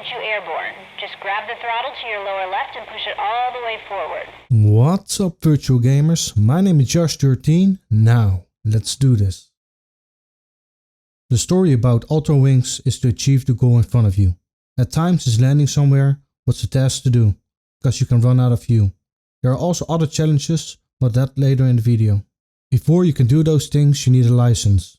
get you airborne. Just grab the throttle to your lower left and push it all the way forward. What's up, virtual gamers? My name is Josh13. Now, let's do this. The story about UltraWings is to achieve the goal in front of you. At times it's landing somewhere, what's the task to do, because you can run out of fuel. There are also other challenges, but that later in the video. Before you can do those things, you need a license.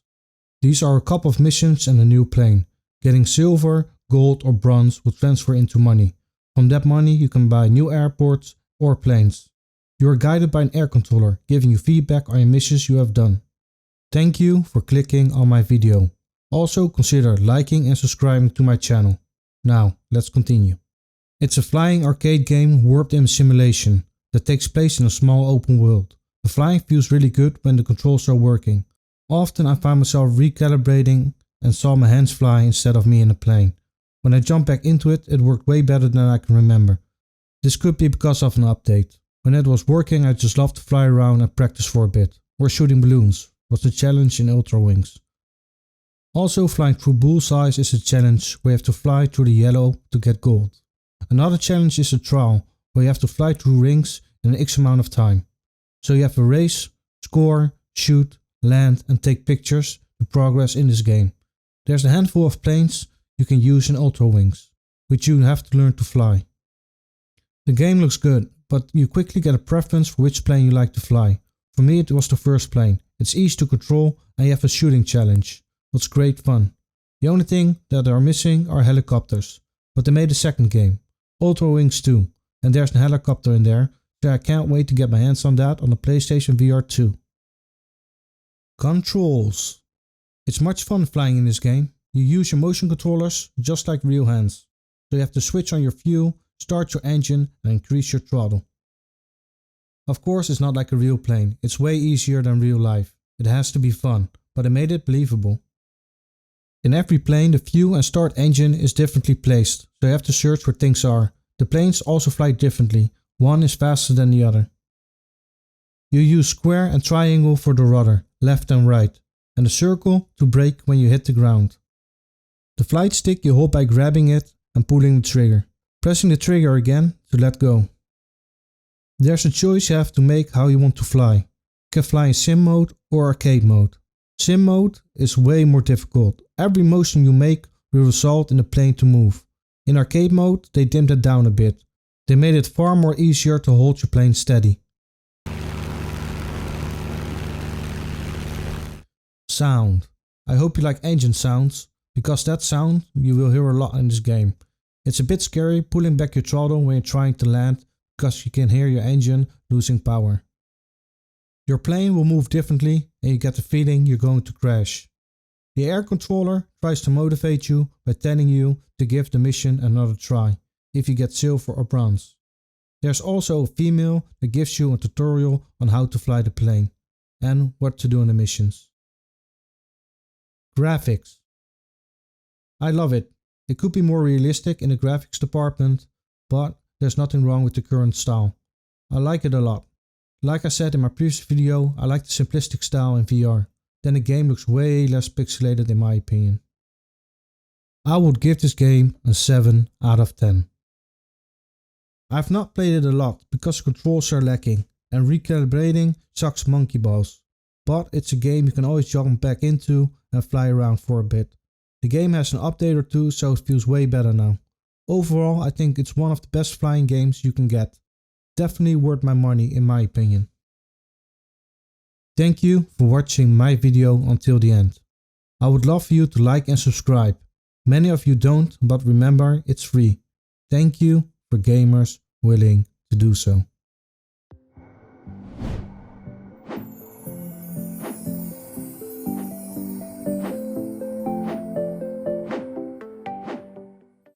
These are a couple of missions and a new plane. Getting silver, gold or bronze will transfer into money. From that money you can buy new airports or planes. You are guided by an air controller, giving you feedback on your missions you have done. Thank you for clicking on my video. Also consider liking and subscribing to my channel. Now let's continue. It's a flying arcade game warped in a simulation that takes place in a small open world. The flying feels really good when the controls are working. Often I find myself recalibrating and saw my hands fly instead of me in the plane. When I jumped back into it, it worked way better than I can remember. This could be because of an update. When it was working, I just loved to fly around and practice for a bit. Or shooting balloons was the challenge in UltraWings. Also, flying through bullseyes is a challenge where you have to fly through the yellow to get gold. Another challenge is a trial where you have to fly through rings in an X amount of time. So you have to race, score, shoot, land and take pictures to progress in this game. There's a handful of planes you can use in UltraWings, which you have to learn to fly. The game looks good, but you quickly get a preference for which plane you like to fly. For me it was the first plane. It's easy to control and you have a shooting challenge. It's great fun. The only thing that are missing are helicopters, but they made a second game, UltraWings 2, and there's a helicopter in there, so I can't wait to get my hands on that on the PlayStation VR 2. Controls. It's much fun flying in this game. You use your motion controllers just like real hands. So you have to switch on your fuel, start your engine and increase your throttle. Of course it's not like a real plane. It's way easier than real life. It has to be fun, but I made it believable. In every plane the fuel and start engine is differently placed, so you have to search where things are. The planes also fly differently. One is faster than the other. You use square and triangle for the rudder, left and right, and a circle to brake when you hit the ground. The flight stick you hold by grabbing it and pulling the trigger, pressing the trigger again to let go. There's a choice you have to make how you want to fly. You can fly in sim mode or arcade mode. Sim mode is way more difficult. Every motion you make will result in the plane to move. In arcade mode they dimmed it down a bit. They made it far more easier to hold your plane steady. Sound. I hope you like engine sounds, because that sound you will hear a lot in this game. It's a bit scary pulling back your throttle when you're trying to land, because you can hear your engine losing power. Your plane will move differently and you get the feeling you're going to crash. The air controller tries to motivate you by telling you to give the mission another try if you get silver or bronze. There's also a female that gives you a tutorial on how to fly the plane and what to do in the missions. Graphics. I love it. It could be more realistic in the graphics department, but there's nothing wrong with the current style. I like it a lot. Like I said in my previous video, I like the simplistic style in VR. Then the game looks way less pixelated in my opinion. I would give this game a 7 out of 10. I've not played it a lot because the controls are lacking and recalibrating sucks monkey balls. But it's a game you can always jump back into and fly around for a bit. The game has an update or two, so it feels way better now. Overall I think it's one of the best flying games you can get. Definitely worth my money in my opinion. Thank you for watching my video until the end. I would love for you to like and subscribe. Many of you don't, but remember it's free. Thank you for gamers willing to do so.